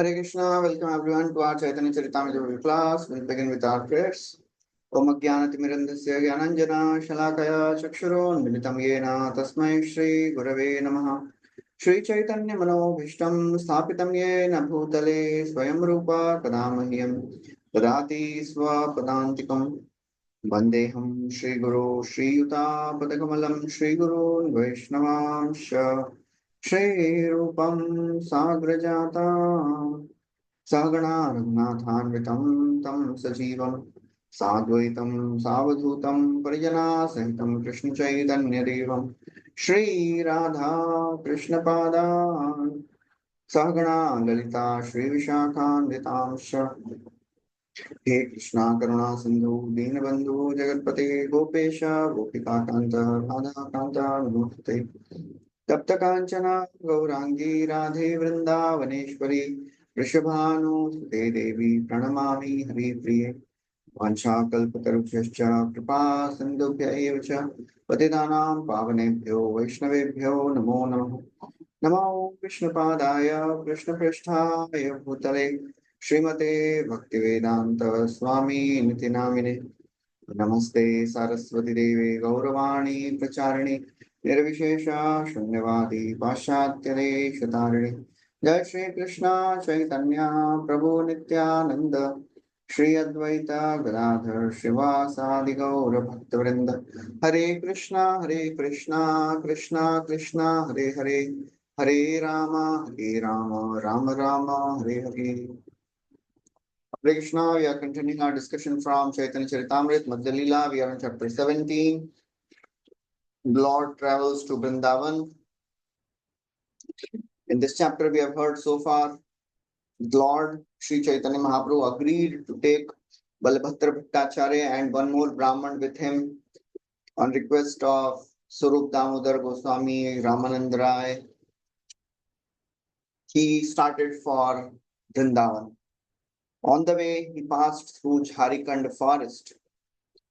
Hare Krishna, welcome everyone to our Caitanya Caritāmrta class. We'll begin with our prayers. Om Ajnanatimirandasya Gyananjana Shalakaya Chakshuro Militam Yena Tasmai Shri Gurave Namaha. Srī Caitanya Manobhishtam Sthapitam Yena Bhutale Swayam Rupa Kadamahyam Dadati Swapadantikam Vandeham Shri Guru Shri Yuta Padakamalam Shri Guru Vaishnavansha Shri Rupam Sagrajata Sagana Raghunathanvitam Tam Sajivam Sadvaitam Savadhutam Parijana Sahitam Krishna Chaitanya Devam Shri Radha Krishna Padan Sagana Lalita Shri Vishakhanvitamsha He Krishna Karuna Sindhu Dinabandhu Jagatpate Gopesha Gopika Kanta Radha Kanta Namaste तप्त कांचना गौरांगी राधे वृंदावनेश्वरी वृषभानुसुते देवी प्रणमामि हरिप्रिये वाञ्छाकल्पतरुभ्यश्च कृपा सिन्धुभ्य एव च पतितानां पावनेभ्यो वैष्णवेभ्यो नमो नमः नमो कृष्णपादाय कृष्णपृष्ठाय भूतले श्रीमते भक्तिवेदान्त स्वामी निति नामिने नमस्ते सरस्वती देवे गौरवाणी प्रचारिणे निर्विशेषा शून्यवादी पाश्चात्य देशतारिणे जय श्री कृष्ण चैतन्य प्रभु नित्यानंद श्री अद्वैत गदाधर श्रीवासादि गौर भक्तवृंद हरे Krishna Krishna Krishna Hare Hare Hare Ram Ram Ram Hare Hare. Hare Krishna, we are continuing our discussion from Caitanya Caritāmrta Madhya lila. We are on chapter 17. Lord travels to Vrindavan. In this chapter, we have heard so far, Lord Srī Caitanya Mahaprabhu agreed to take Balabhadra Bhattacharya and one more Brahman with him on request of Swarup Damodar Goswami Ramanand Rai. He started for Vrindavan. On the way, he passed through Jharikand forest.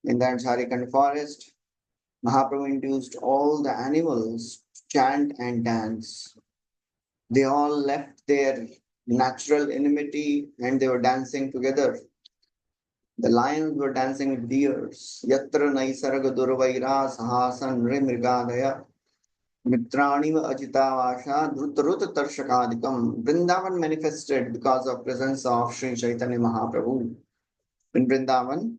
In that Jharikand forest, Mahaprabhu induced all the animals to chant and dance. They all left their natural enmity and they were dancing together. The lions were dancing with deers. Yatra naisarga durvaira sahasan mrigadaya mitraniva ajitavasha dhrutarut tarshakadikam. Vrindavan manifested because of presence of Srī Caitanya Mahaprabhu. In Vrindavan,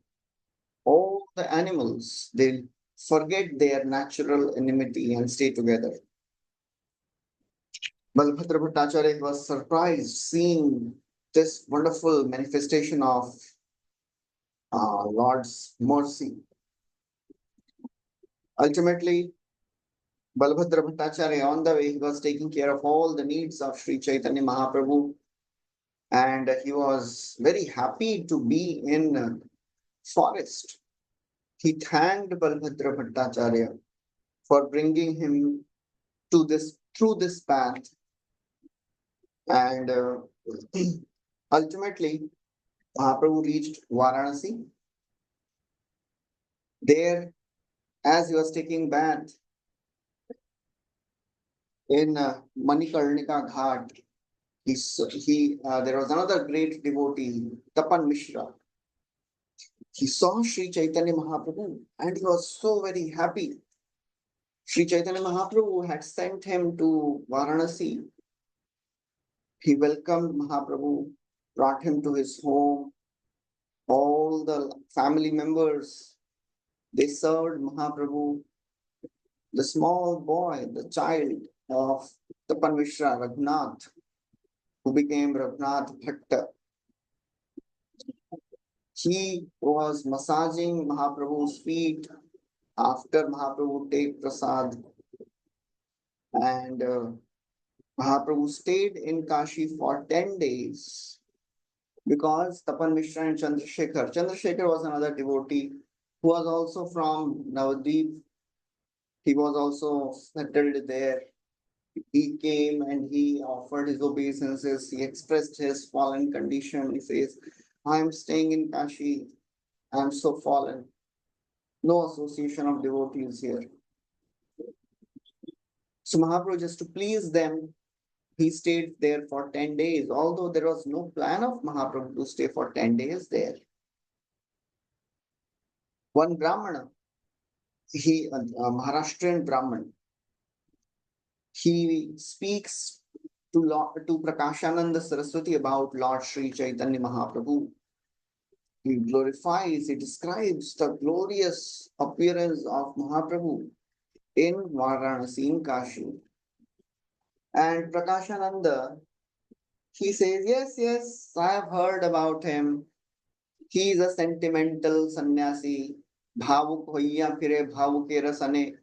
all the animals, they forget their natural enmity and stay together. Balabhadra Bhattacharya was surprised seeing this wonderful manifestation of Lord's mercy. Ultimately, Balabhadra Bhattacharya, on the way, he was taking care of all the needs of Srī Caitanya Mahaprabhu, and he was very happy to be in forest. He thanked Balabhadra Bhattacharya for bringing him to this through this path, and ultimately Mahaprabhu reached Varanasi. There, as he was taking bath in Manikarnika Ghat, there was another great devotee, Tapan Mishra. He saw Sri Caitanya Mahaprabhu and he was so very happy. Sri Caitanya Mahaprabhu had sent him to Varanasi. He welcomed Mahaprabhu, brought him to his home. All the family members, they served Mahaprabhu. The small boy, the child of Tapan Mishra, Raghunath, who became Raghunath Bhatta, he was massaging Mahaprabhu's feet after Mahaprabhu take prasad. And Mahaprabhu stayed in Kashi for 10 days because Tapan Mishra and Chandrasekhar was another devotee who was also from Navadvip. He was also settled there. He came and he offered his obeisances. He expressed his fallen condition. He says, I am staying in Kashi. I am so fallen. No association of devotees here. So Mahaprabhu, just to please them, he stayed there for 10 days, although there was no plan of Mahaprabhu to stay for 10 days there. One Brahmana, a Maharashtrian Brahman, he speaks to Prakashananda Saraswati about Lord Srī Caitanya Mahaprabhu. He glorifies, he describes the glorious appearance of Mahaprabhu in Varanasi, in Kashi. And Prakashananda, he says, yes, I have heard about him. He is a sentimental sannyasi. Bhavuk hoiya phire bhavuke rasane.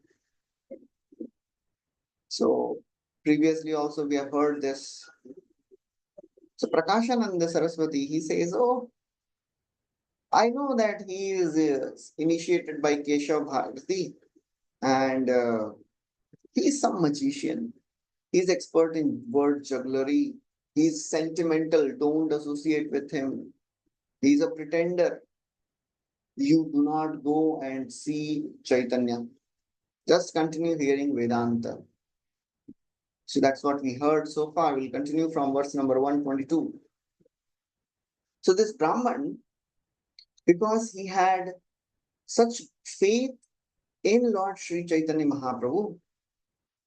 So previously also we have heard this. So Prakashananda Saraswati, he says, oh, I know that he is initiated by Keshav Bharati and he is some magician. He is expert in word jugglery. He is sentimental. Don't associate with him. He is a pretender. You do not go and see Chaitanya. Just continue hearing Vedanta. So that's what we heard so far. We'll continue from verse number 122. So this Brahman, because he had such faith in Lord Srī Caitanya Mahaprabhu,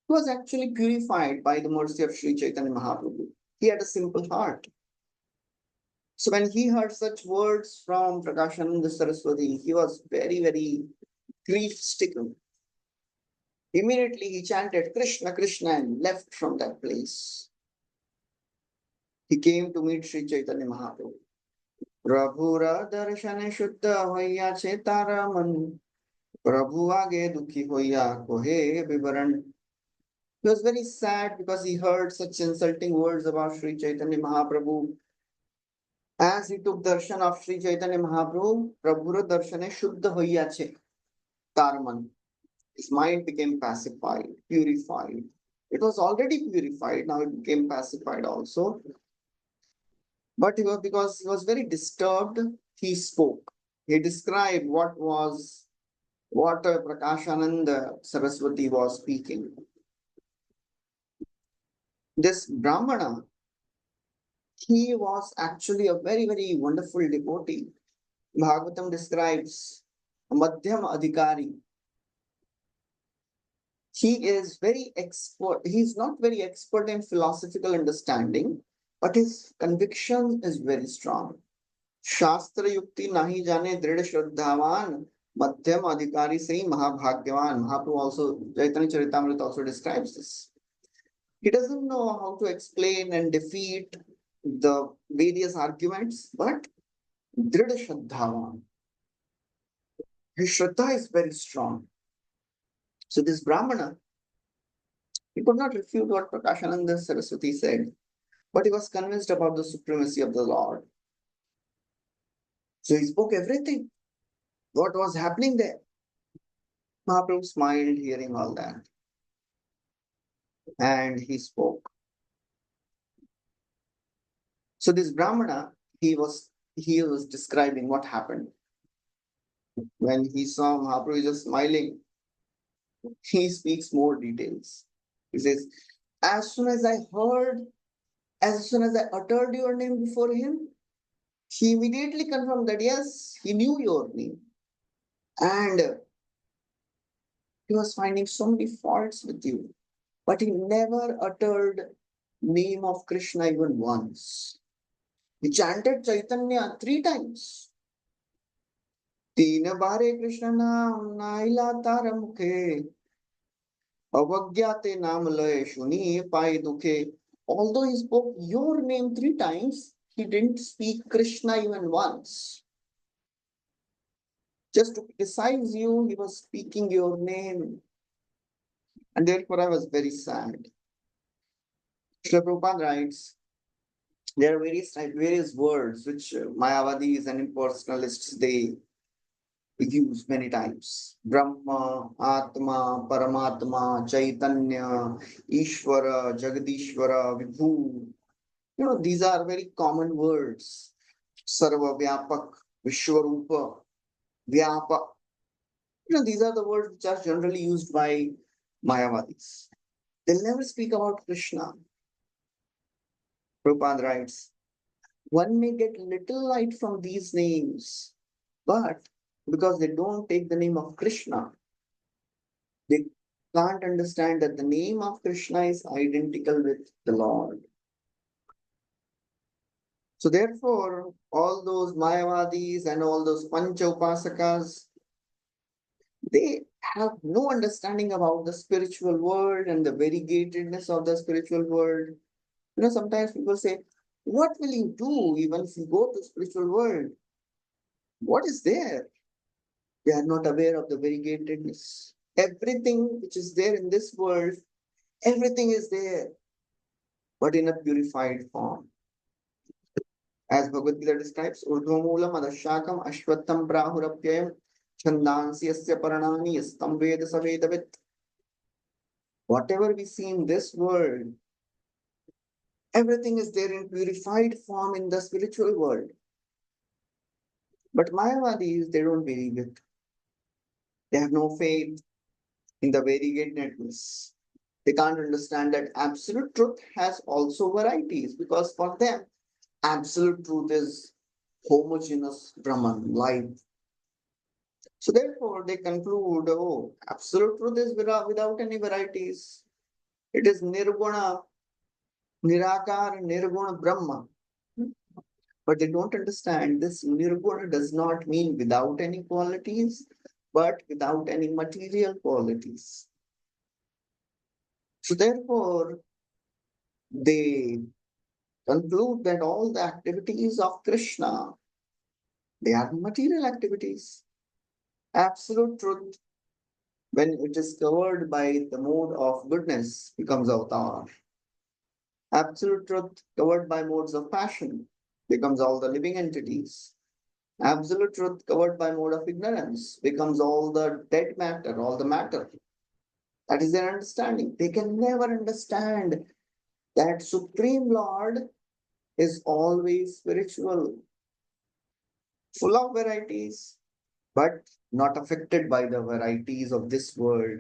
was actually purified by the mercy of Srī Caitanya Mahaprabhu. He had a simple heart. So when he heard such words from Prakashananda Saraswati, he was very, very grief-stricken. Immediately he chanted Krishna, Krishna and left from that place. He came to meet Srī Caitanya Mahaprabhu. Prabhura darshane shuddha hoya chetaraman. Prabhu aage dukhi hoya kohe vivaran. He was very sad because he heard such insulting words about Srī Caitanya Mahaprabhu. As he took darshan of Srī Caitanya Mahaprabhu, Prabhura darshane shuddha hoya chetaraman. His mind became pacified, purified. It was already purified, now it became pacified also. But because he was very disturbed, he spoke. He described what Prakashananda Saraswati was speaking. This Brahmana, he was actually a very, very wonderful devotee. Bhagavatam describes a Madhyam Adhikari. He is very expert. He's not very expert in philosophical understanding, but his conviction is very strong. Shastra yukti nahi jane drid shraddhavan madhyam adhikari se mahabhagyavan. Mahaprabhu also, Caitanya Caritāmrta also describes this. He doesn't know how to explain and defeat the various arguments, but drid shraddhavan. His shraddha is very strong. So this Brahmana, he could not refute what Prakashananda Saraswati said, but he was convinced about the supremacy of the Lord. So he spoke everything. What was happening there? Mahaprabhu smiled hearing all that. And he spoke. So this Brahmana, he was describing what happened. When he saw Mahaprabhu just smiling, he speaks more details. He says, as soon as I uttered your name before him, he immediately confirmed that yes, he knew your name. And he was finding so many faults with you. But he never uttered name of Krishna even once. He chanted Chaitanya 3 times. Teen bare Krishna naam naila tara mukhe. Avagyate naam laye shuni pai dukhe. Although he spoke your name 3 times, he didn't speak Krishna even once. Just to criticize you, he was speaking your name. And therefore I was very sad. Srila Prabhupada writes, there are various words which Mayavadis and impersonalists, they use many times. Brahma, Atma, Paramatma, Chaitanya, Ishvara, Jagadishvara, Vibhu. These are very common words. Sarva Vyapak, Vishwarupa, Vyapa. These are the words which are generally used by Mayavadis. They'll never speak about Krishna. Prabhupada writes, one may get little light from these names, but because they don't take the name of Krishna, they can't understand that the name of Krishna is identical with the Lord. So therefore, all those Mayavadis and all those Pancha Upasakas, they have no understanding about the spiritual world and the variegatedness of the spiritual world. Sometimes people say, what will you do even if you go to spiritual world? What is there? They are not aware of the variegatedness. Everything which is there in this world, everything is there, but in a purified form. As Bhagavad Gita describes, Urdhvamulam adashakam ashvattam prahurapyayam chandansi yasya paranani yastam veda savedavit. Whatever we see in this world, everything is there in purified form in the spiritual world. But Mayavadis, they don't believe it. They have no faith in the variegatedness. They can't understand that absolute truth has also varieties, because for them, absolute truth is homogeneous Brahman, life. So therefore, they conclude, oh, absolute truth is without any varieties. It is nirguna, nirakar, nirguna Brahma. But they don't understand this nirguna does not mean without any qualities, but without any material qualities. So therefore, they conclude that all the activities of Krishna, they are material activities. Absolute truth, when it is covered by the mode of goodness, becomes avatar. Absolute truth covered by modes of passion becomes all the living entities. Absolute truth covered by mode of ignorance becomes all the dead matter, all the matter. That is their understanding. They can never understand that Supreme Lord is always spiritual, full of varieties, but not affected by the varieties of this world.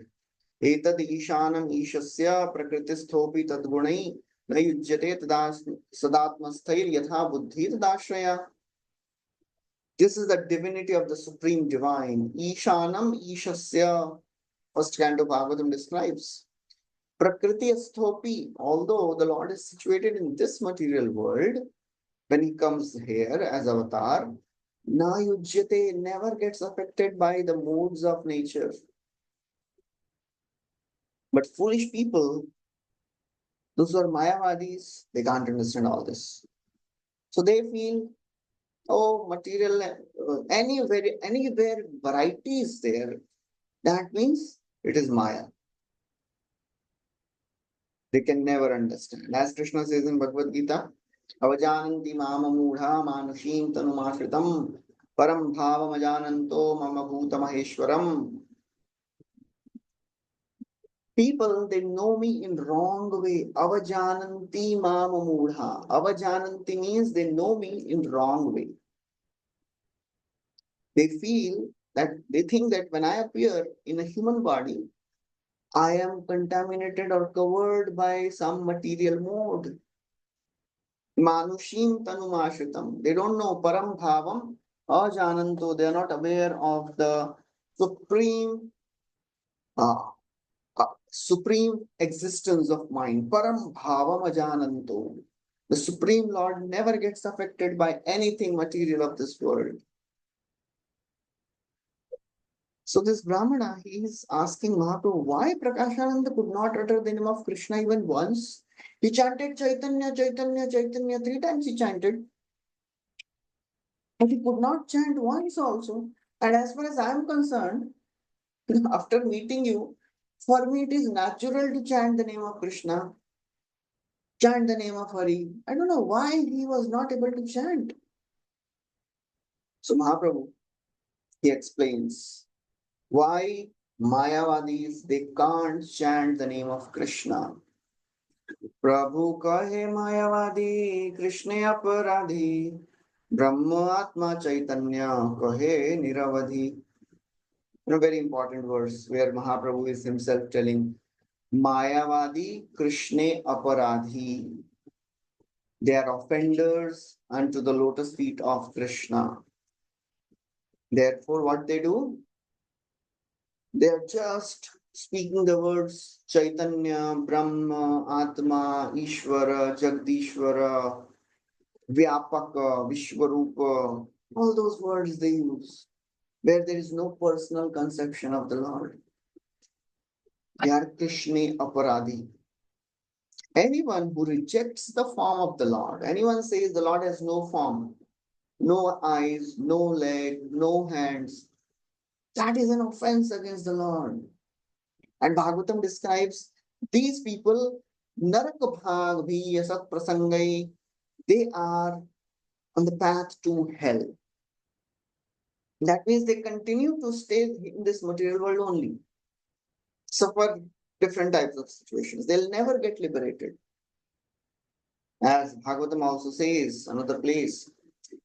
Etad ishanam ishasya prakritisthopi tadgunai na yujyate sadatmasthair yatha buddhi tadashraya. This is the divinity of the Supreme Divine. Ishanam ishasya, first canto Bhagavatam describes. Prakriti asthopi, although the Lord is situated in this material world, when he comes here as avatar, na yujyate, never gets affected by the moods of nature. But foolish people, those who are Mayavadis, they can't understand all this. So they feel, oh, material, anywhere variety is there, that means it is Maya. They can never understand. As Krishna says in Bhagavad Gita, avajananti mama mudha manushim tanumashritam param bhavam ajananto mama bhuta maheshwaram. People, they know me in wrong way. Avajananti mama mudha. Avajananti means they know me in wrong way. They feel that, they think that when I appear in a human body, I am contaminated or covered by some material mode. Manushim tanumashritam. They don't know param bhavam ajananto. They are not aware of the supreme uh, supreme existence of mind. Param bhavam ajananto. The Supreme Lord never gets affected by anything material of this world. So this Brahmana, he is asking Mahaprabhu, why Prakashananda could not utter the name of Krishna even once? He chanted Chaitanya, Chaitanya, Chaitanya, 3 times he chanted. But he could not chant once also. And as far as I am concerned, after meeting you, for me it is natural to chant the name of Krishna, chant the name of Hari. I don't know why he was not able to chant. So Mahaprabhu, he explains why Mayavadis, they can't chant the name of Krishna. Prabhu kahe Mayavadi, Krishna aparadhi, Brahma Atma Chaitanya kahe niravadhi. Very important verse where Mahaprabhu is himself telling Mayavadi Krishna aparadhi. They are offenders unto the lotus feet of Krishna. Therefore, what they do? They are just speaking the words Chaitanya, Brahma, Atma, Ishvara, Jagdishvara, Vyapaka, Vishwarupa, all those words they use, where there is no personal conception of the Lord. They are Krishna Aparadhi. Anyone who rejects the form of the Lord, anyone says the Lord has no form, no eyes, no leg, no hands, that is an offense against the Lord. And Bhagavatam describes these people, Narakabhag bhi asat prasangai, they are on the path to hell. That means they continue to stay in this material world only, suffer different types of situations. They'll never get liberated. As Bhagavatam also says, another place,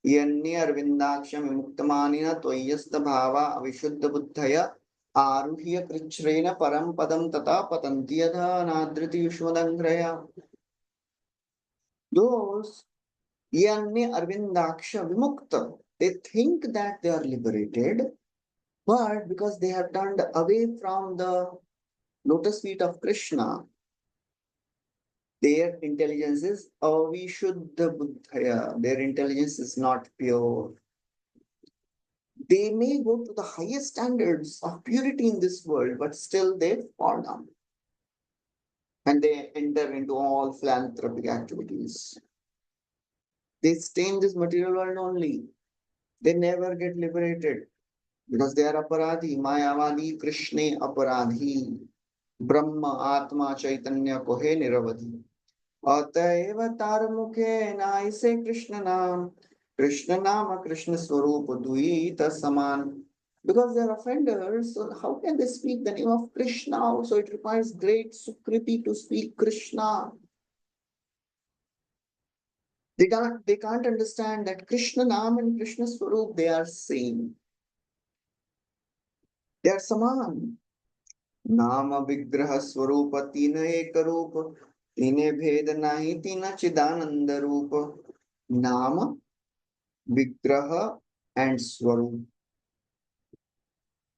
Yanya Arvindaksham Vimuktamanina Toyasta Bhava Avishuddha Buddhaya Aruhya Krichrena Param Padam Tata Patantiyadha Nadriti Vishwadangraya. Those Yanya Arvindaksha Vimukta, they think that they are liberated, but because they have turned away from the lotus feet of Krishna, their intelligence is avishuddha buddhaya. Their intelligence is not pure. They may go to the highest standards of purity in this world, but still they fall down. And they enter into all philanthropic activities. They stay in this material world only. They never get liberated because they are aparadhi, mayavadi, krishne aparadhi, brahma, atma, chaitanya, kohe niravadhi. अतएव तार मुखे नाई से कृष्ण नाम कृष्ण स्वरूप दुई तत्समान. Because they are offenders, so how can they speak the name of Krishna? Also, it requires great sukriti to speak Krishna. They can't understand that Krishna Nam and Krishna Swarup, they are same. They are saman. Nama Vigraha Swarupa Tina Ekarupa Tine Bheda Nahi Tina Chidananda Rupa. Nama, Vigraha, and Swarup.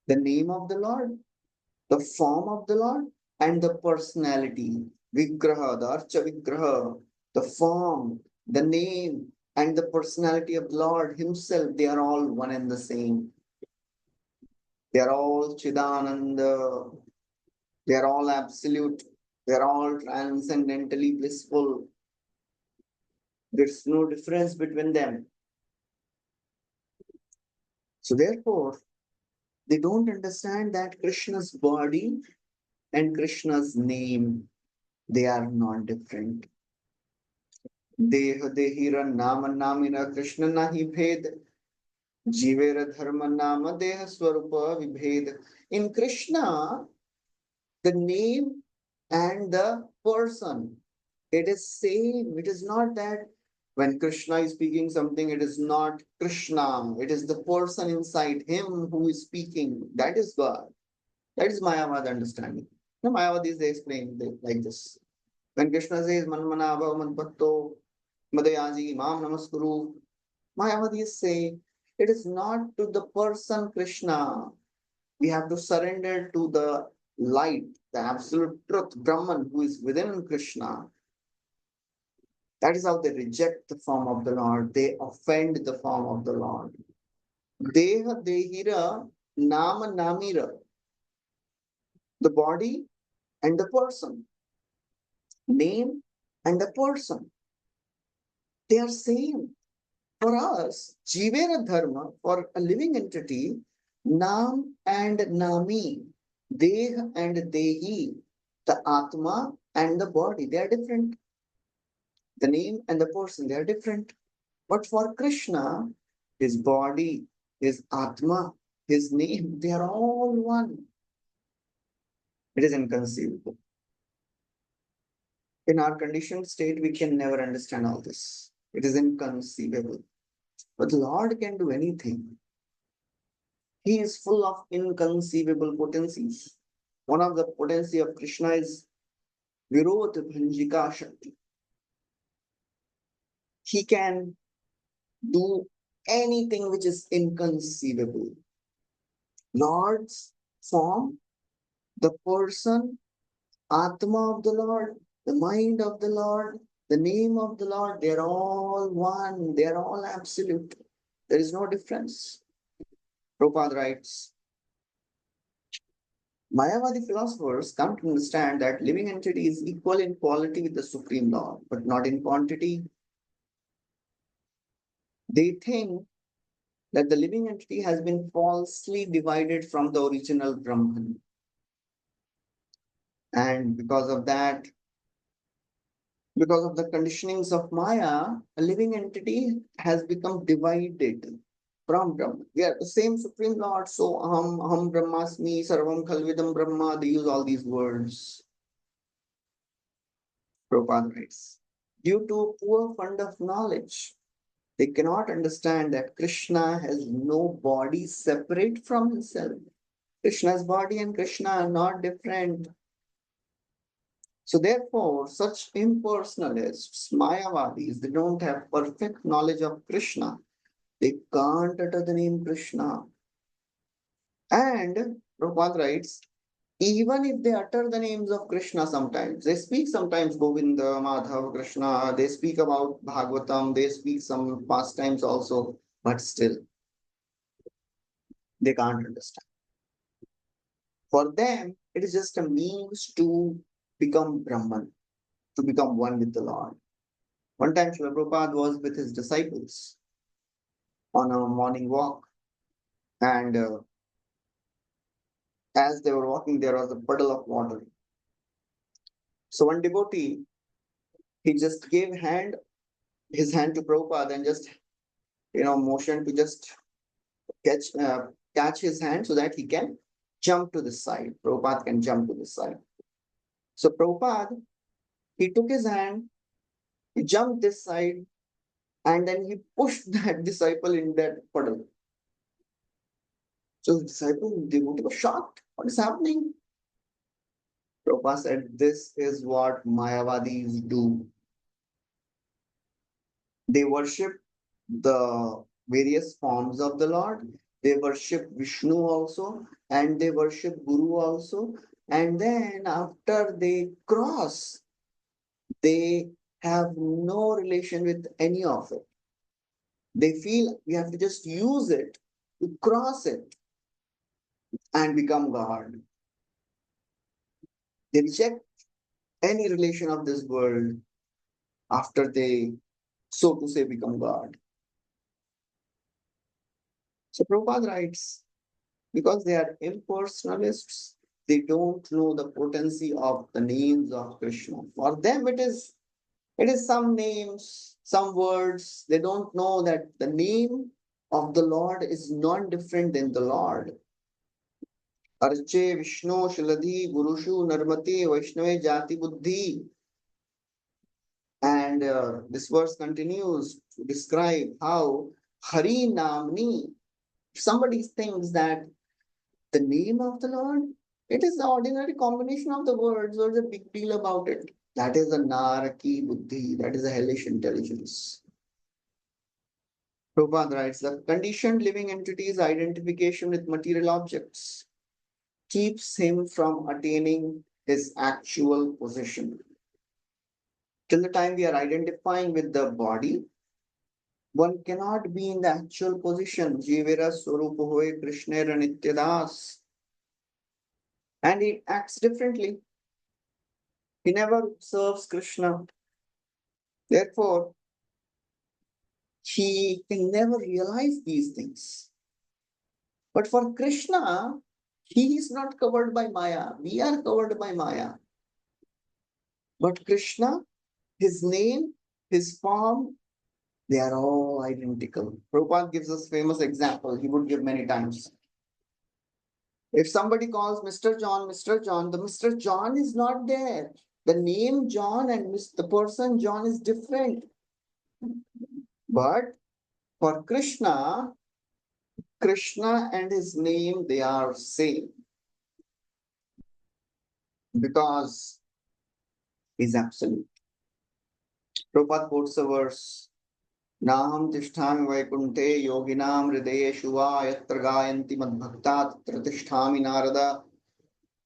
The name of the Lord, the form of the Lord, and the personality. Vigraha, the Archa Vigraha, the form, the name, and the personality of the Lord Himself, they are all one and the same. They are all Chidananda. They are all absolute. They are all transcendently blissful. There's no difference between them. So therefore, they don't understand that Krishna's body and Krishna's name, they are not different. Deha dehira nama namina Krishna nahi bhed. Jivera dharma nama deha swarupa vibhed. In Krishna, the name and the person, it is same. It is not that when Krishna is speaking something, it is not Krishna. It is the person inside him who is speaking. That is God. That is Mayavad understanding. The Mayavadis, they explain like this. When Krishna says, Manmanabha Manpatto Madayaji Mam Namaskuru, Mayavadis say, it is not to the person Krishna. We have to surrender to the light, the absolute truth, Brahman, who is within Krishna. That is how they reject the form of the Lord. They offend the form of the Lord. Deha Dehira Nama Namira. The body and the person. Name and the person. They are same. For us, Jivera Dharma, for a living entity, Nam and Nami, Deh and Dehi, the Atma and the body, they are different. The name and the person, they are different. But for Krishna, his body, his Atma, his name, they are all one. It is inconceivable. In our conditioned state, we can never understand all this. It is inconceivable. But the Lord can do anything. He is full of inconceivable potencies. One of the potency of Krishna is Virot Bhanjika Shakti. He can do anything which is inconceivable. Lord's form, the person, Atma of the Lord, the mind of the Lord, the name of the Lord, they're all one, they're all absolute. There is no difference. Prabhupada writes, Mayavadi philosophers come to understand that living entity is equal in quality with the Supreme Lord, but not in quantity. They think that the living entity has been falsely divided from the original Brahman. And because of that, because of the conditionings of Maya, a living entity has become divided from Brahman. We are the same Supreme Lord, so aham brahmasmi, sarvam khalvidam brahma, they use all these words. Prabhupada writes, due to poor fund of knowledge, they cannot understand that Krishna has no body separate from himself. Krishna's body and Krishna are not different. So therefore, such impersonalists, Mayavadis, they don't have perfect knowledge of Krishna. They can't utter the name Krishna. And Prabhupada writes, even if they utter the names of Krishna sometimes, they speak sometimes Govinda, Madhav, Krishna, they speak about Bhagavatam, they speak some pastimes also, but still, they can't understand. For them, it is just a means to become Brahman, to become one with the Lord. One time, Srila Prabhupada was with his disciples on a morning walk, and as they were walking, there was a puddle of water. So one devotee, he just gave his hand to Prabhupada and just, motioned to just catch his hand so that he can jump to the side. Prabhupada can jump to the side. So Prabhupada, he took his hand, he jumped this side, and then he pushed that disciple in that puddle. So the disciple, devotee was shocked. What is happening? Prabhupada said, this is what Mayavadis do. They worship the various forms of the Lord. They worship Vishnu also, and they worship Guru also. And then after they cross, they have no relation with any of it. They feel we have to just use it to cross it and become God. They reject any relation of this world after they, so to say, become God. So Prabhupada writes, because they are impersonalists, they don't know the potency of the names of Krishna. For them, it is some names, some words. They don't know that the name of the Lord is not different than the Lord. Arche Vishnu Shiladhi Gurushu Narmati Vaishnave Jati Buddhi. And this verse continues to describe how Hari Namni, if somebody thinks that the name of the Lord, it is the ordinary combination of the words, or the big deal about it. That is a Naraki Buddhi, that is a hellish intelligence. Prabhupada writes, the conditioned living entity's identification with material objects keeps him from attaining his actual position. Till the time we are identifying with the body, one cannot be in the actual position. Jivera Swarupa Hoye Krishna Nityadas. And he acts differently. He never serves Krishna. Therefore, he can never realize these things. But for Krishna, he is not covered by Maya. We are covered by Maya. But Krishna, his name, his form, they are all identical. Prabhupada gives us famous example. He would give many times. If somebody calls Mr. John, the Mr. John is not there. The name John and the person John is different. But for Krishna, Krishna and his name, they are same. Because he's absolute. Prabhupada quotes a verse Naham tisthami vaikunte yoginam hridayeshu va yatra gayanti madbhakta tatra tisthami Narada.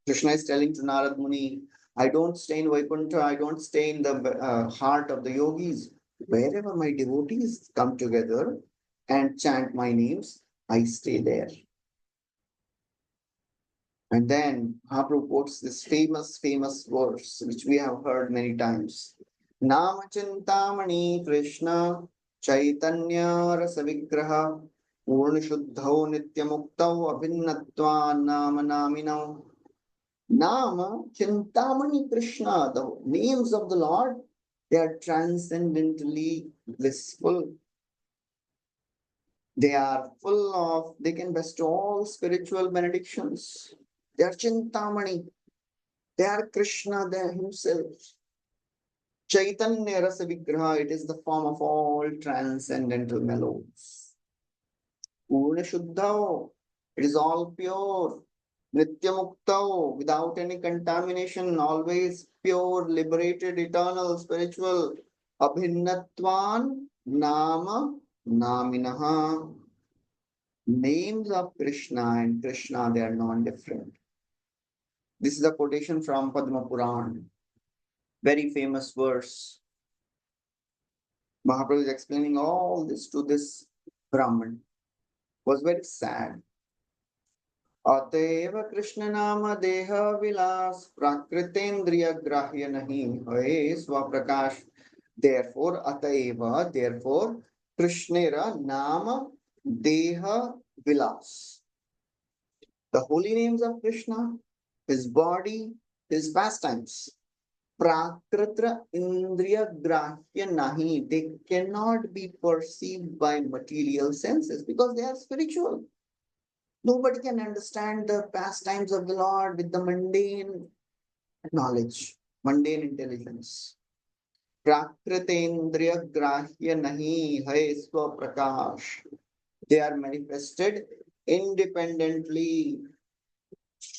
Krishna is telling to Narad Muni, I don't stay in Vaikuntha, I don't stay in the heart of the yogis. Wherever my devotees come together and chant my names, I stay there. And then Mahaprabhu quotes this famous verse, which we have heard many times. Nama Chintamani Krishna Chaitanya Rasa Vigraha Purna Shuddhau Nityamuktau Abhinnatva Nama Naminau. Nama Chintamani Krishna, the names of the Lord, they are transcendently blissful. They are full of, they can bestow all spiritual benedictions. They are Chintamani. They are Krishna there himself. Chaitanya Rasa Vigraha, it is the form of all transcendental mellows. Purna Shuddhao, it is all pure. Nityamuktao, without any contamination, always pure, liberated, eternal, spiritual. Abhinnatvan Nama Naminaha. Names of Krishna and Krishna, they are non-different. This is a quotation from Padma Puran. Very famous verse. Mahaprabhu is explaining all this to this Brahman. Was very sad. Ateva Krishna Nama Deha Vilas Prakritendriya Grahya Nahi Hoye Swaprakash. Therefore, Ateva, therefore, Krishnera Nama Deha Vilas. The holy names of Krishna, his body, his pastimes. Prakritra Indriya Grahya Nahi. They cannot be perceived by material senses because they are spiritual. Nobody can understand the pastimes of the Lord with the mundane knowledge, mundane intelligence. Prakritendriya Grahya Nahi Hai Swa Prakash. They are manifested independently.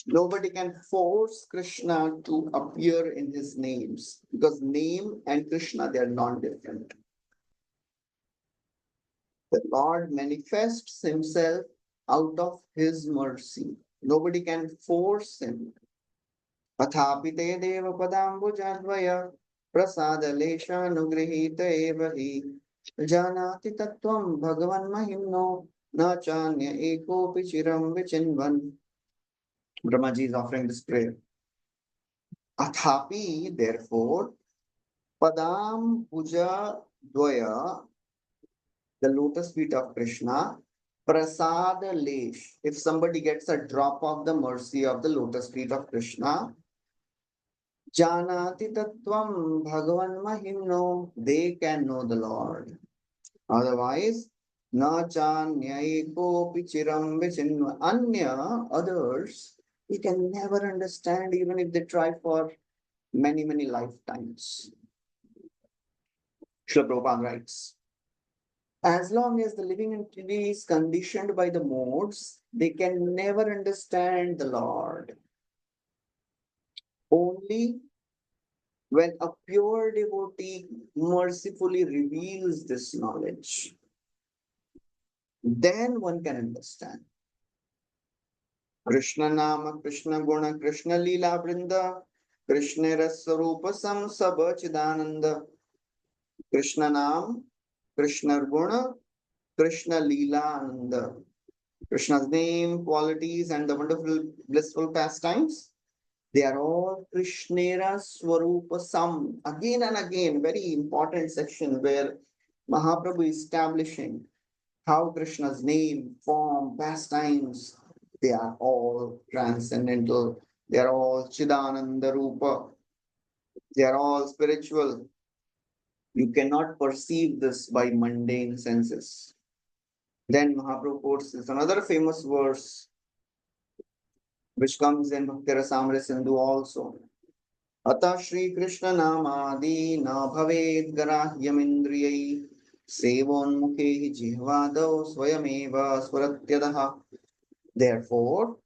Nobody can force Krishna to appear in his names because name and Krishna, they are non-different. The Lord manifests himself out of his mercy. Nobody can force him. Athapite deva padambujadvaya prasadalesha nugrihita evahi janati tattvam bhagavan mahimno na chanya ekopi chiram vichinvan. Brahmaji is offering this prayer. Athapi, therefore, padam puja dvaya, the lotus feet of Krishna, prasada lesh. If somebody gets a drop of the mercy of the lotus feet of Krishna, janati tattvam bhagavan mahimno, they can know the Lord. Otherwise, na chanyayeko pichiram vichinva. Anya, others, we can never understand even if they try for many lifetimes. Srila Prabhupada writes, as long as the living entity is conditioned by the modes, they can never understand the Lord. Only when a pure devotee mercifully reveals this knowledge, then one can understand. Krishna Nama, Krishna Guna, Krishna lila Vrinda, Krishna Rasarupa Sam Sabha Chidananda. Krishna Nam, Krishna Guna, Krishna lila Ananda. Krishna's name, qualities, and the wonderful, blissful pastimes, they are all Krishnera Swarupa Sam. Again and again, very important section where Mahaprabhu is establishing how Krishna's name, form, pastimes, they are all transcendental. They are all Chidananda Rupa. They are all spiritual. You cannot perceive this by mundane senses. Then Mahaprabhu quotes this another famous verse which comes in Bhakti Rasamrita Sindhu also. Ata Srī Krishna Namadi na bhaved garahyam indriyai sevonmukhe jihvado swayameva swaratyadaha. Therefore,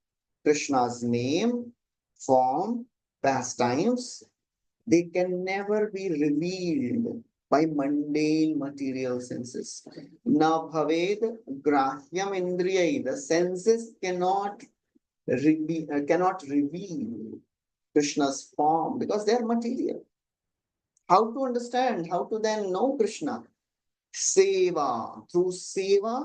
Krishna's name, form, pastimes, they can never be revealed by mundane material senses. Na bhaved grahyam indriyai. The senses cannot reveal Krishna's form because they are material. How to understand? How to then know Krishna? Seva. Through seva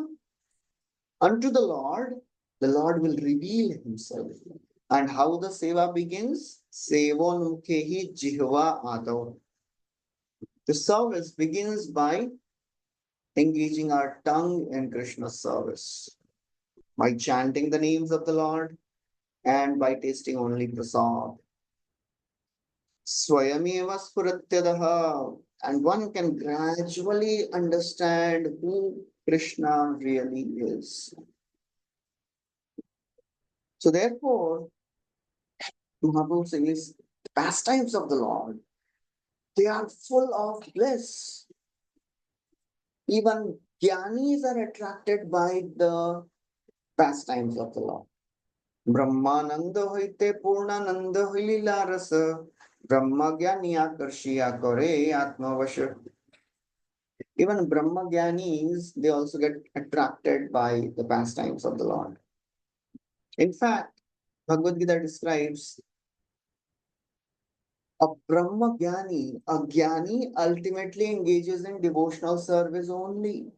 unto the Lord will reveal himself. And how the seva begins? Sevon mukhehi jihva adav. The service begins by engaging our tongue in Krishna's service, by chanting the names of the Lord and by tasting only prasad. Swayameva spuratyadaha. And one can gradually understand who Krishna really is. So therefore, Mahaprabhu says, pastimes of the Lord, they are full of bliss. Even jnanis are attracted by the pastimes of the Lord. Brahmananda hoite purnananda lila rasa. Brahma jnani akarshiya kore atmavasha. Even Brahma jnanis, they also get attracted by the pastimes of the Lord. In fact, Bhagavad Gita describes a Brahma jnani ultimately engages in devotional service only.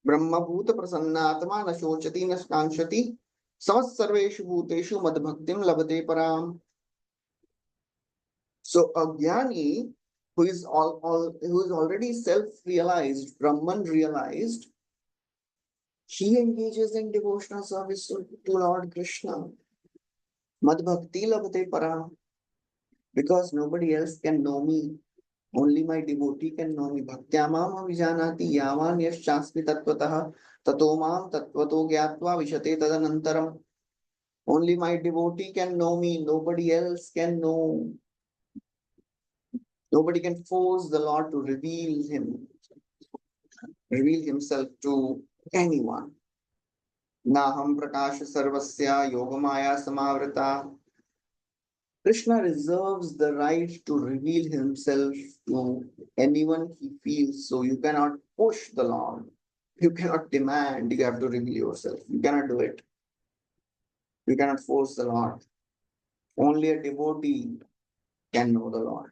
Brahma bhuta prasannatma na shochati na skanshati sarveshu bhuteshu madbhaktim labate param. So a jnani who is already self-realized, Brahman realized, he engages in devotional service to Lord Krishna. Madbhakti labate param. Because nobody else can know me. Only my devotee can know me. Bhaktyamam avijanati yavan yaschasmi tattvataha tatomam tattvato gyatva vishate tadanantaram. Only my devotee can know me. Nobody else can know. Nobody can force the Lord to reveal himself to anyone. Naham prakasha sarvasya yogamaya samavrita. Krishna reserves the right to reveal himself to anyone he feels. So you cannot push the Lord. You cannot demand you have to reveal yourself. You cannot do it. You cannot force the Lord. Only a devotee can know the Lord.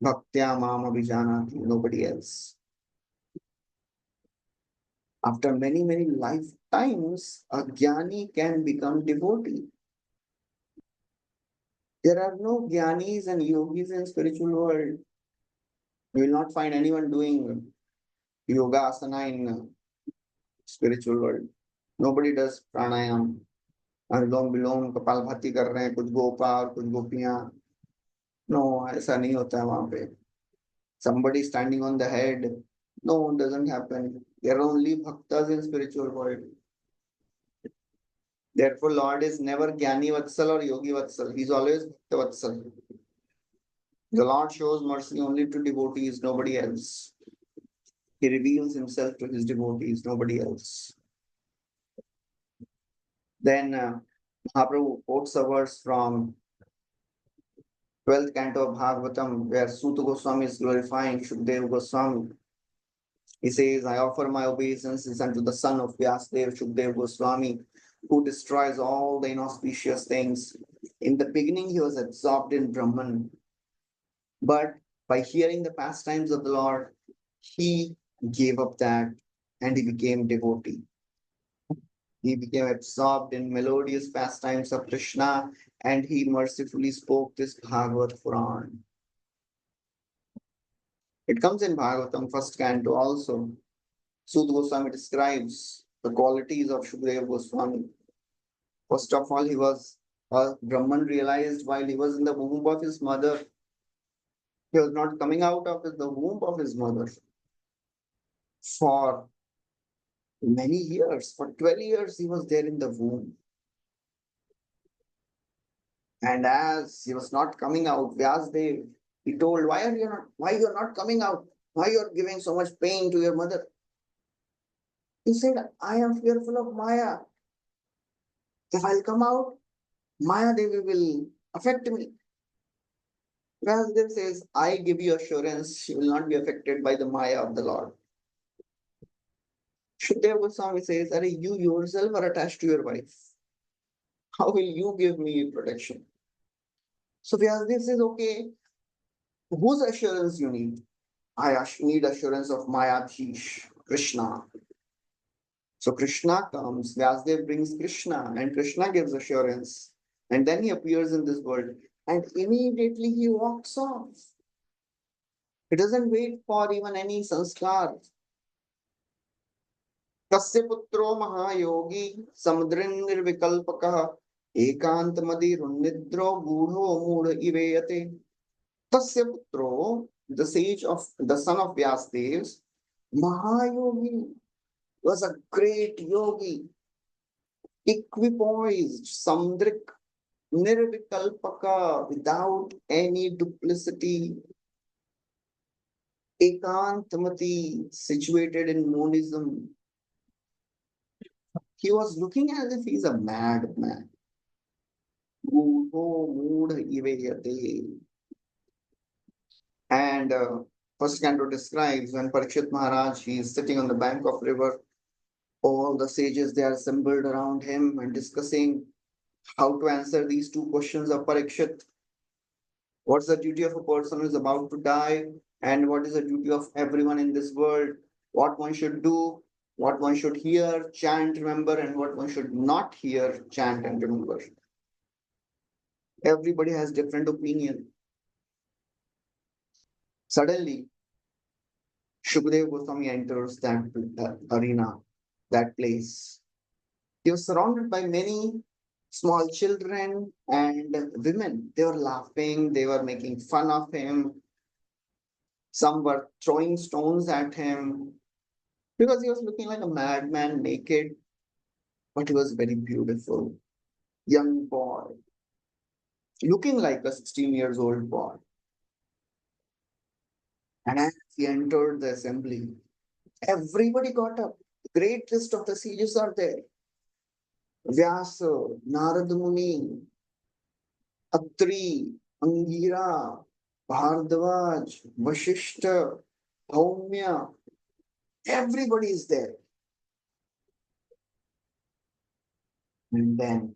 Bhaktya mama vijanati, nobody else. After many, many lifetimes, a jnani can become devotee. There are no jnanis and yogis in spiritual world. You will not find anyone doing yoga asana in spiritual world. Nobody does pranayam. अनुलोम विलोम कपालभाति कर रहे हैं कुछ गोपा और कुछ गोपियां. No, ऐसा नहीं होता है वहां पे. Somebody standing on the head. No, it doesn't happen. There are only bhaktas in spiritual world. Therefore, Lord is never Jnani Vatsal or Yogi Vatsal. He's always Bhakta Vatsal. The Lord shows mercy only to devotees, nobody else. He reveals himself to his devotees, nobody else. Then Mahaprabhu quotes a verse from 12th canto of Bhagavatam, where Suta Goswami is glorifying Shukdev Goswami. He says, I offer my obeisances unto the son of Vyasdev, Shukdev Goswami, who destroys all the inauspicious things. In the beginning, he was absorbed in Brahman. But by hearing the pastimes of the Lord, he gave up that and he became devotee. He became absorbed in melodious pastimes of Krishna and he mercifully spoke this Bhagavad Puran. It comes in Bhagavatam, first canto also. Suta Goswami describes the qualities of Shukdev Goswami. First of all, he was a Brahman realized while he was in the womb of his mother. He was not coming out of the womb of his mother for many years. For 12 years, he was there in the womb. And as he was not coming out, Vyasdev, he told, why you're not coming out? Why you're giving so much pain to your mother? He said, I am fearful of Maya. If I'll come out, Maya Devi will affect me. Vasudev says, I give you assurance you will not be affected by the Maya of the Lord. Shukdev Goswami says, Are you yourself are attached to your wife. How will you give me protection? So Vyasadeva says, okay, whose assurance you need? I need assurance of Mayadhish, Krishna. So Krishna comes, Vyasadeva brings Krishna, and Krishna gives assurance. And then he appears in this world, and immediately he walks off. He doesn't wait for even any sanskar. तस्य पुत्रो महायोगी समुद्रं निर्विकल्पकः एकांतमदिरुन्निद्रो गूढ़ो मूढ़ इवेयते. Tasya putro, the sage of the son of Vyasadeva, Mahayogi, was a great yogi, equipoised, samdrik, nirvikalpaka, without any duplicity, ekantamati, situated in monism. He was looking as if he's a madman. Gudho moodha iveyate. And first canto describes when Parikshit Maharaj, he is sitting on the bank of river, all the sages, they are assembled around him and discussing how to answer these two questions of Parikshit. What's the duty of a person who is about to die? And what is the duty of everyone in this world? What one should do, what one should hear, chant, remember, and what one should not hear, chant, and remember. Everybody has different opinion. Suddenly, Shukadeva Goswami enters that arena, that place. He was surrounded by many small children and women. They were laughing, they were making fun of him. Some were throwing stones at him because he was looking like a madman, naked, but he was very beautiful, young boy, looking like a 16 years old boy. And as he entered the assembly, everybody got up. The great list of the sages are there. Vyasa, Narad Muni, Atri, Angira, Bhardwaj, Vashishta, Bhaumya, everybody is there. And then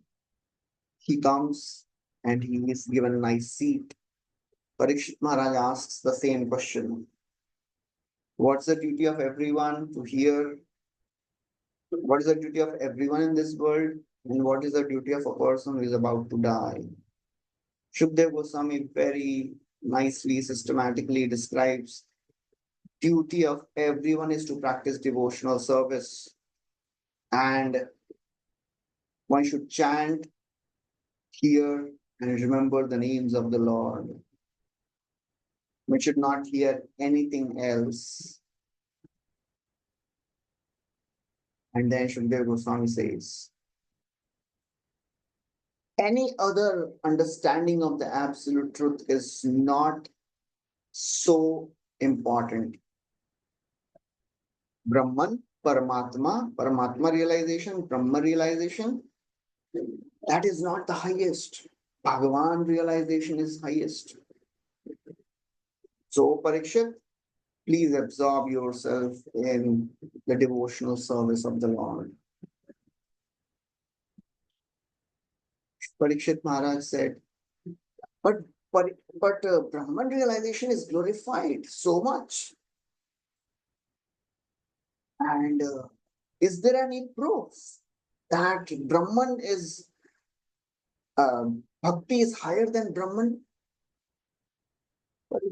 he comes and he is given a nice seat. Parikshit Maharaj asks the same question. What's the duty of everyone to hear? What is the duty of everyone in this world? And what is the duty of a person who is about to die? Shukdev Goswami very nicely, systematically describes duty of everyone is to practice devotional service, and one should chant, hear, and remember the names of the Lord. We should not hear anything else. And then Shukdev Goswami says, any other understanding of the absolute truth is not so important. Brahman, Paramatma realization, Brahma realization, that is not the highest. Bhagavan realization is highest. So, Parikshit, please absorb yourself in the devotional service of the Lord. Parikshit Maharaj said, but Brahman realization is glorified so much. And is there any proof that Brahman is, Bhakti is higher than Brahman?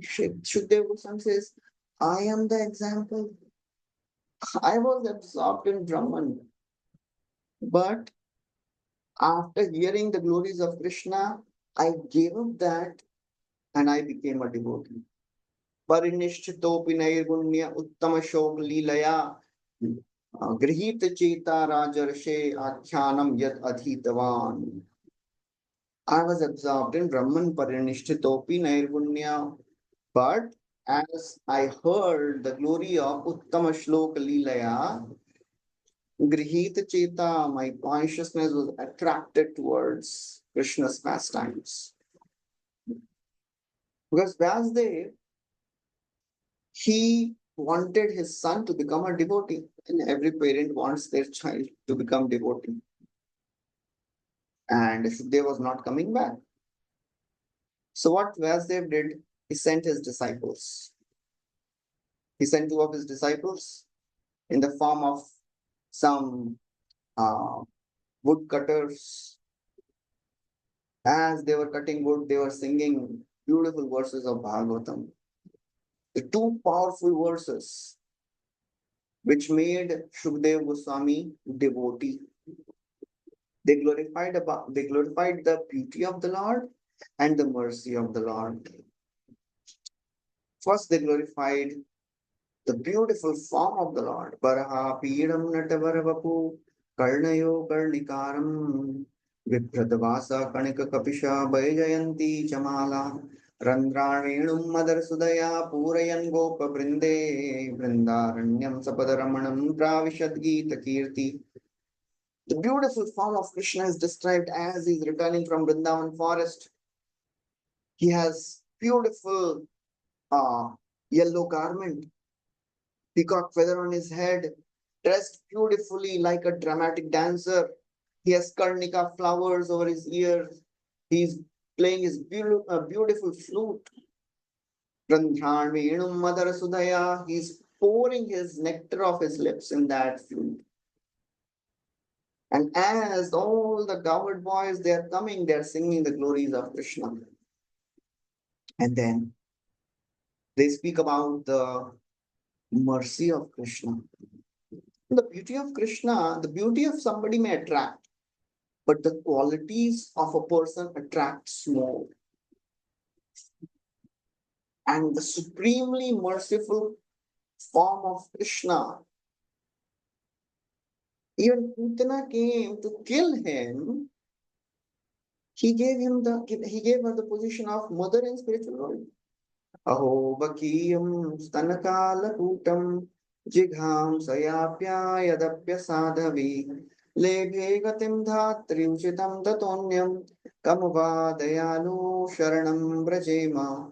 Shukdev Goswami says, I am the example. I was absorbed in Brahman. But after hearing the glories of Krishna, I gave up that and I became a devotee. Parinishchitopi nairgunya uttama shok lilaya grihita cheta rajarshe akyanam yat adhitavan. I was absorbed in Brahman Parinishchitopi nairgunya, but as I heard the glory of Uttama Shloka Lilaya, Grihita Cheta, my consciousness was attracted towards Krishna's pastimes. Because Vyasdev, he wanted his son to become a devotee, and every parent wants their child to become devotee. And Shukdev was not coming back. So what Vyasdev did, he sent his disciples. He sent two of his disciples in the form of some uh, woodcutters. As they were cutting wood, they were singing beautiful verses of Bhagavatam. The two powerful verses which made Shukdev Goswami devotee. They glorified the beauty of the Lord and the mercy of the Lord. First, they glorified the beautiful form of the Lord. Varaha Pidam Natavaravapu Karnayo Karnikaram Vipradavasa Kanika Kapisha Bhajayanti Chamala Randranenum Madar Sudaya Purayan Gopa Brinde Vrindaranyam Sapadaраmanam Pravishad Gita Kirti. The beautiful form of Krishna is described as he is returning from Vrindavan forest. He has beautiful yellow garment, peacock feather on his head, dressed beautifully like a dramatic dancer. He has karnika flowers over his ears. He's playing his beautiful flute. Randhan Venum Madhara Sudaya. He's pouring his nectar of his lips in that flute. And as all the cowherd boys, they are coming, they are singing the glories of Krishna. And then they speak about the mercy of Krishna. The beauty of Krishna, the beauty of somebody may attract, but the qualities of a person attracts more. And the supremely merciful form of Krishna, even Putana came to kill him. He gave her the position of mother in spiritual world. Aho bakiyam stanakala kutam jigham sayapya yadapya sadhavi lebhe gatim dhatri uchitam tatonyam kamava dayalu sharanam brajema.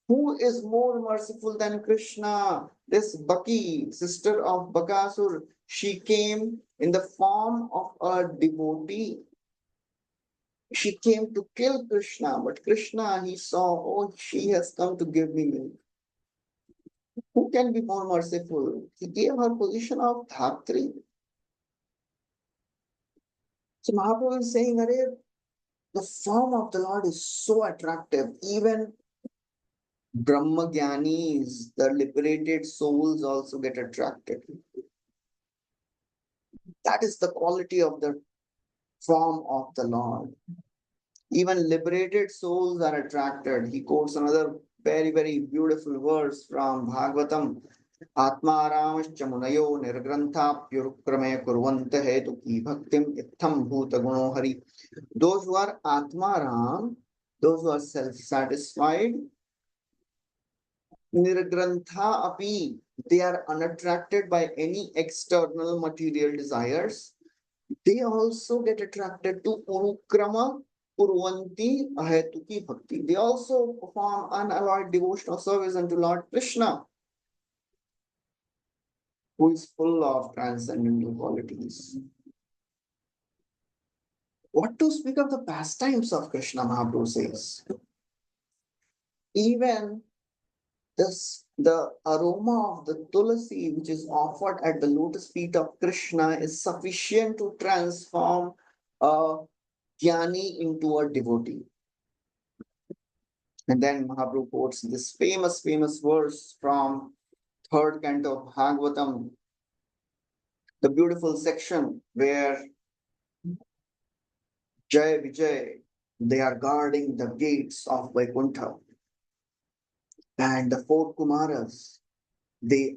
Who is more merciful than Krishna? This Baki, sister of Bakasur, she came in the form of a devotee. She came to kill Krishna, but Krishna, he saw, oh, she has come to give me milk. Who can be more merciful? He gave her position of Dhatri. So Mahaprabhu is saying, Arey, the form of the Lord is so attractive. Even Brahmagyanis, the liberated souls also get attracted. That is the quality of the form of the Lord. Even liberated souls are attracted. He quotes another very, very beautiful verse from Bhagavatam. Atmaramscha munayo nirgrantha kurvanta hetuki bhaktim itham bhuta guno hari. Those who are Atmaram, those who are self-satisfied, nirgrantha api, they are unattracted by any external material desires. They also get attracted to Urukrama Purvanti Ahetuki Bhakti. They also perform unalloyed devotional service unto Lord Krishna, who is full of transcendental qualities. What to speak of the pastimes of Krishna, Mahaprabhu says. Even the aroma of the tulasi, which is offered at the lotus feet of Krishna, is sufficient to transform a jnani into a devotee. And then Mahaprabhu quotes this famous verse from third canto of Bhagavatam, the beautiful section where Jai Vijay, they are guarding the gates of Vaikuntha. And the four Kumaras, they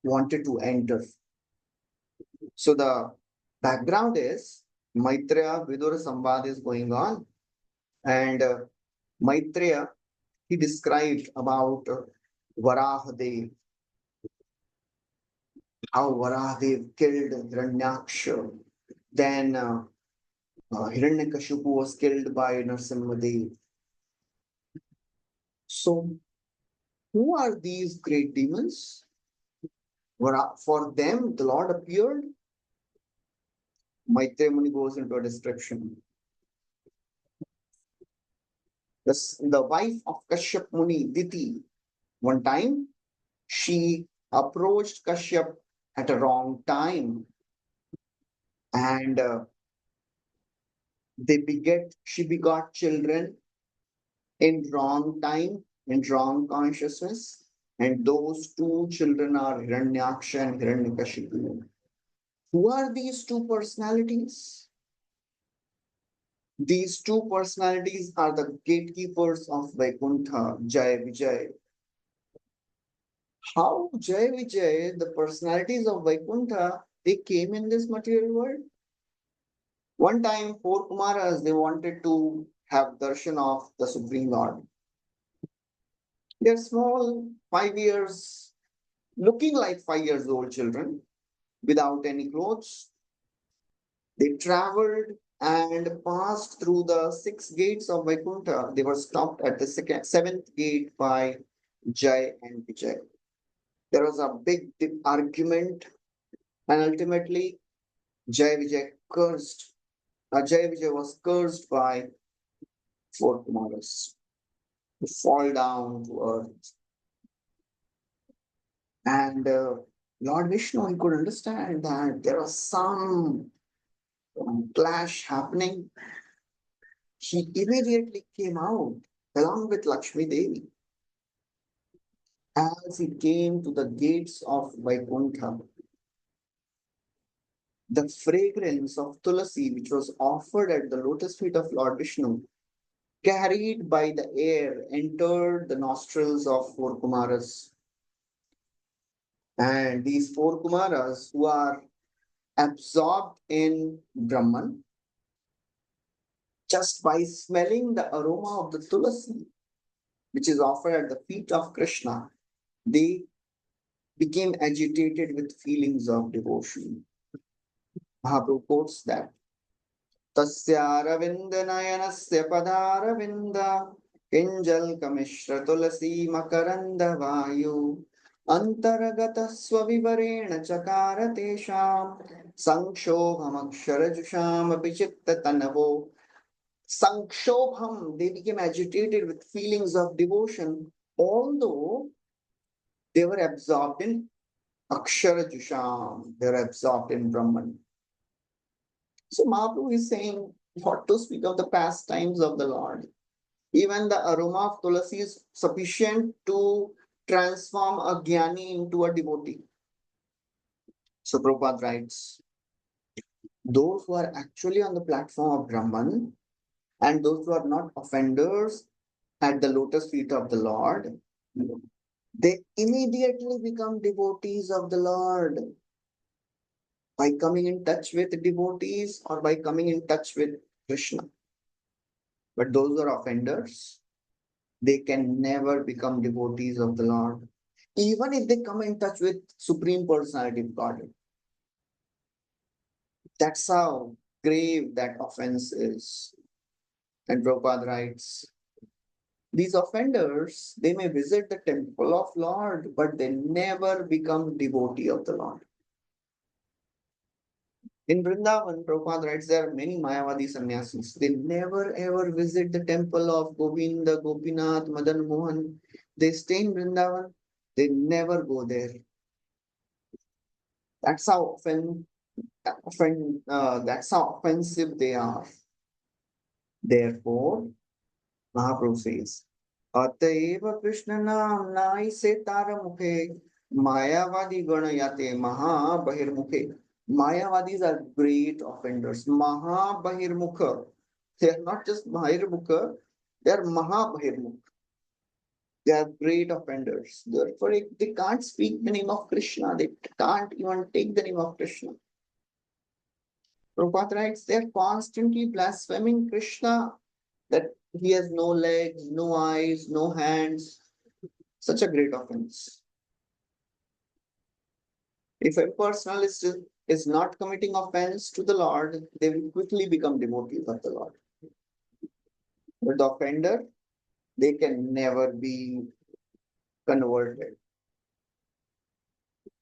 wanted to enter. So the background is Maitreya Vidura Samvad is going on. And Maitreya, he described about Varahadev, how Varahadev killed Hiranyaksha. Then Hiranyakashipu was killed by Narasimhadev. So, who are these great demons? For them, the Lord appeared. Maitreya Muni goes into a description. The wife of Kashyap Muni, Diti, one time she approached Kashyap at a wrong time, and she begot children in wrong time, in wrong consciousness, and those two children are Hiranyaksha and Hiranyakashipu. Who are these two personalities? These two personalities are the gatekeepers of Vaikuntha, Jai Vijay. How Jai Vijay, the personalities of Vaikuntha, they came in this material world? One time, four Kumaras, they wanted to have darshan of the Supreme Lord. They're small, 5 years, looking like 5 years old children, without any clothes. They traveled and passed through the 6 gates of Vaikuntha. They were stopped at the seventh gate by Jai and Vijay. There was a big argument, and ultimately, Jai Vijay was cursed by four Kumaras to fall down to earth. And Lord Vishnu, he could understand that there was some clash happening. He immediately came out along with Lakshmi Devi. As he came to the gates of Vaikuntha, the fragrance of Tulasi, which was offered at the lotus feet of Lord Vishnu, carried by the air, entered the nostrils of four Kumaras. And these four Kumaras, who are absorbed in Brahman, just by smelling the aroma of the Tulasi, which is offered at the feet of Krishna, they became agitated with feelings of devotion. Mahaprabhu quotes that. Tasya padaravinda kinjal kamishra tulasi makaranda vayu antaragata swavivarena chakara tesham sankshoham aksharajusham apichitta tanavo. Sankshobham, they became agitated with feelings of devotion, although they were absorbed in Akshara Jusham, they were absorbed in Brahman. So Mahaprabhu is saying, what to speak of the pastimes of the Lord? Even the aroma of Tulasi is sufficient to transform a jnani into a devotee. So Prabhupada writes, those who are actually on the platform of Brahman and those who are not offenders at the lotus feet of the Lord, they immediately become devotees of the Lord by coming in touch with devotees or by coming in touch with Krishna. But those who are offenders, they can never become devotees of the Lord, even if they come in touch with Supreme Personality of Godhead. That's how grave that offense is. And Prabhupada writes, these offenders, they may visit the temple of Lord, but they never become devotee of the Lord. In Vrindavan, Prabhupada writes, there are many Mayavadi sannyasis. They never ever visit the temple of Govinda, Gopinath, Madan Mohan. They stay in Vrindavan. They never go there. That's how that's how offensive they are. Therefore, Mahaprabhu says, Ataiva Krishna Namnai se tara mukhe Mayavadi ganayate maha bahirmukhe. Mayavadis are great offenders. Maha bahirmukha. They are not just bahirmukha, they are maha bahirmukha. They are great offenders. Therefore, they can't speak the name of Krishna. They can't even take the name of Krishna. Prabhupada writes, they are constantly blaspheming Krishna, that he has no legs, no eyes, no hands. Such a great offense. If a personalist is not committing offense to the Lord, they will quickly become devotees of the Lord. But the offender, they can never be converted.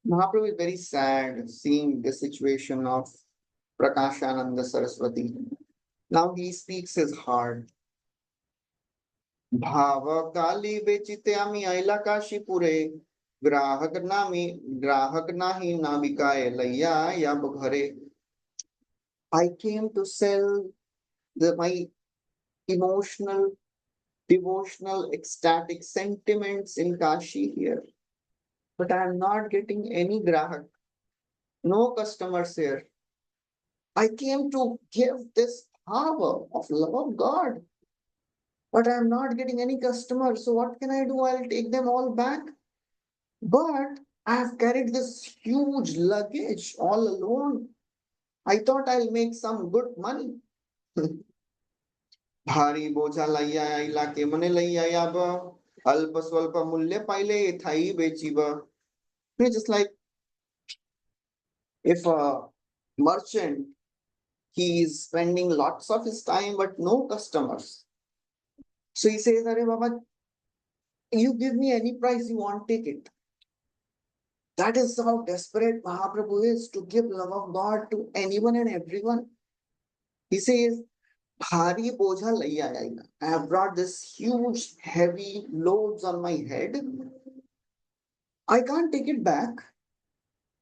Mahaprabhu is very sad seeing the situation of Prakashananda Saraswati. Now he speaks his heart. Bhava kali bechite ami aila kashipure grahak nahi nabikaye laya yab ghare. I came to sell my emotional, devotional, ecstatic sentiments in Kashi here. But I am not getting any grahak, no customers here. I came to give this power of love of God, but I am not getting any customers. So what can I do? I'll take them all back. But I have carried this huge luggage all alone. I thought I'll make some good money. भारी बोझा लैया आइला के मने लैया आब अल्प स्वल्प मूल्य पाइले Thai बेचीब. Just like if a merchant, he is spending lots of his time but no customers. So he says, Are Baba, you give me any price you want, take it. That is how desperate Mahaprabhu is to give love of God to anyone and everyone. He says, Bhari boja laiya aina. I have brought this huge, heavy loads on my head. I can't take it back.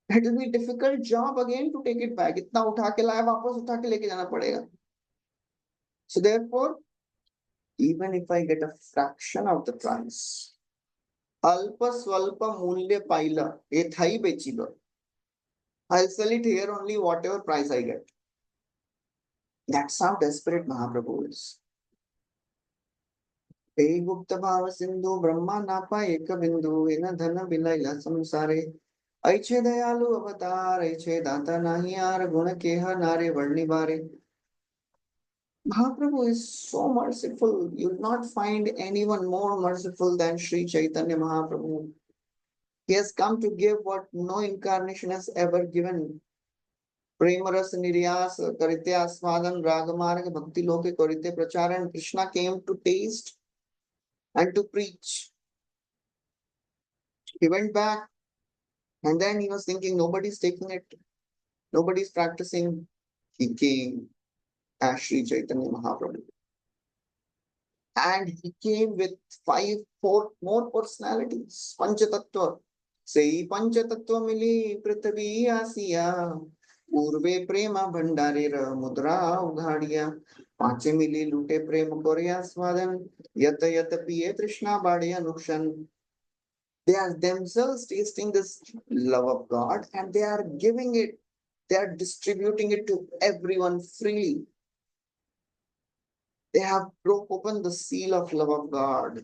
It will be a difficult job again to take it back. इतना उठा के लाया वापस उठा के लेके जाना पड़ेगा. So therefore, even if I get a fraction of the price, अल्प स्वल्प मूल्य पाइला ये Thai बेचीबा. I'll sell it here only whatever price I get. That's how desperate Mahaprabhu is. Hey Gupta Bhava Sindhu Brahma Napa Eka Bindu Ena Dhana Bilaila Samsare Aiche Dayalu Avatar Aiche Data Nahiyar Guna Keha Nare Varni Bare. Mahaprabhu is so merciful. You'll not find anyone more merciful than Srī Caitanya Mahaprabhu. He has come to give what no incarnation has ever given. Premaras Niryas Karitya Swadan Ragamarga Bhakti Loke Karite Pracharan. Krishna came to taste and to preach. He went back and then he was thinking nobody's taking it, nobody's practicing. He came as Srī Caitanya Mahaprabhu. And he came with four more personalities. Panchatattva. Sei Panchatattva mili Prithvi Asiya. Urve Prema Bhandarera Mudra Ughadiya. Panche mili Lute Prema Korya Swadan. Yata Yata Piye Krishna Badya Nukshan. They are themselves tasting this love of God and they are giving it, they are distributing it to everyone freely. They have broke open the seal of love of God.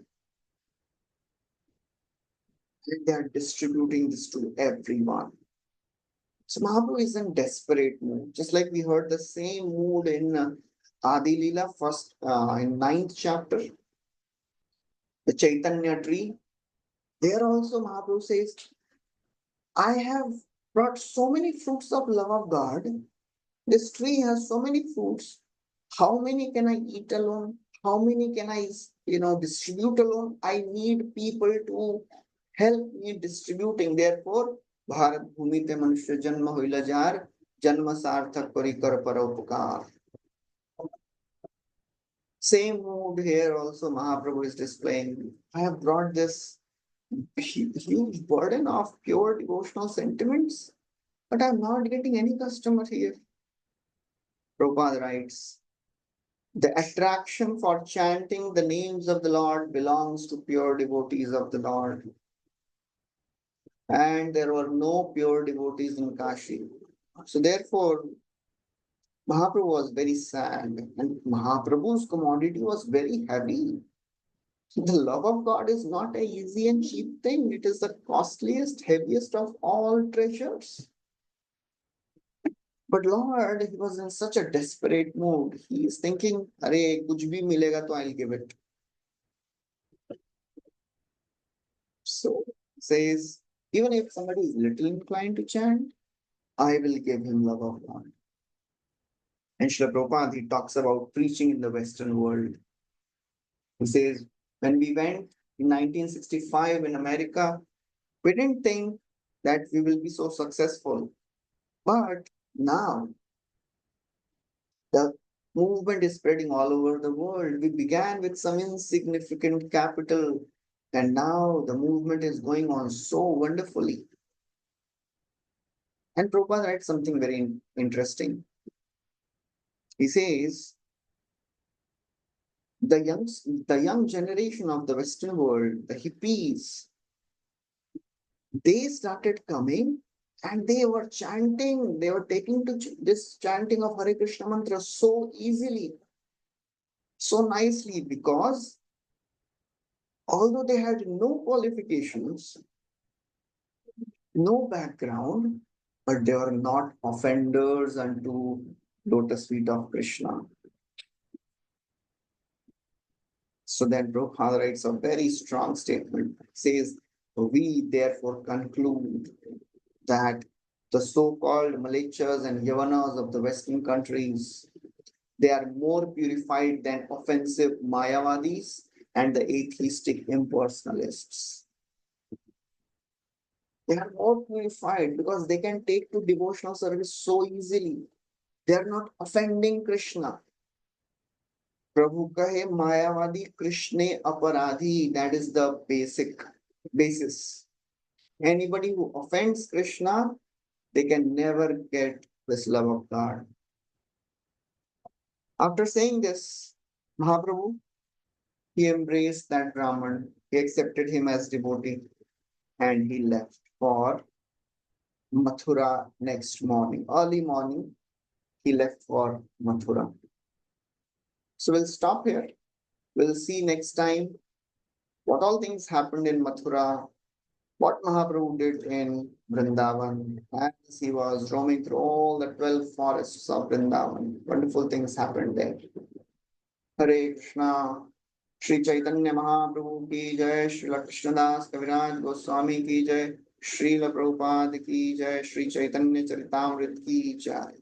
And they are distributing this to everyone. So Mahaprabhu is in desperate mood. Just like we heard the same mood in Adi Lila, first in 9th chapter. The Chaitanya tree. There also Mahaprabhu says, I have brought so many fruits of love of God. This tree has so many fruits. How many can I eat alone? How many can I, distribute alone? I need people to help me distributing. Therefore, Bharat Bhumite Manushya Janma Hoila Jar, Janma Sarthak Parikar Paropakar. Same mood here also Mahaprabhu is displaying. I have brought this huge burden of pure devotional sentiments, but I'm not getting any customer here. Prabhupada writes, the attraction for chanting the names of the Lord belongs to pure devotees of the Lord. And there were no pure devotees in Kashi. So therefore, Mahaprabhu was very sad and Mahaprabhu's commodity was very heavy. The love of God is not an easy and cheap thing. It is the costliest, heaviest of all treasures. But Lord, he was in such a desperate mood. He is thinking, Arey, kuch bhi milega to I'll give it. So says, even if somebody is little inclined to chant, I will give him love of God. And Srila Prabhupada, he talks about preaching in the Western world. He says, When we went in 1965 in America, we didn't think that we will be so successful. But now the movement is spreading all over the world. We began with some insignificant capital, and now the movement is going on so wonderfully. And Prabhupada writes something very interesting. He says, the young generation of the Western world, the hippies, they started coming and they were chanting, they were taking to this chanting of Hare Krishna mantra so easily, so nicely, because although they had no qualifications, no background, but they were not offenders unto lotus feet of Krishna. So then Prabhupada writes a very strong statement, says, we therefore conclude that the so-called Malechas and Yavanas of the Western countries, they are more purified than offensive Mayavadis and the atheistic impersonalists. They are more purified because they can take to devotional service so easily. They are not offending Krishna. Prabhu kahe Mayavadi Krishne aparadhi, that is the basis. Anybody who offends Krishna, they can never get this love of God. After saying this, Mahaprabhu, he embraced that Brahman, he accepted him as devotee, and he left for Mathura next morning. Early morning, he left for Mathura. So we'll stop here. We'll see next time what all things happened in Mathura, what Mahaprabhu did in Vrindavan as he was roaming through all the 12 forests of Vrindavan. Wonderful things happened there. Hare Krishna. Srī Caitanya Mahaprabhu ki jai, Srila Krishnadas Kaviraj Goswami ki jai, Srila Prabhupada ki jai, Srī Caitanya Caritāmrta ki jai.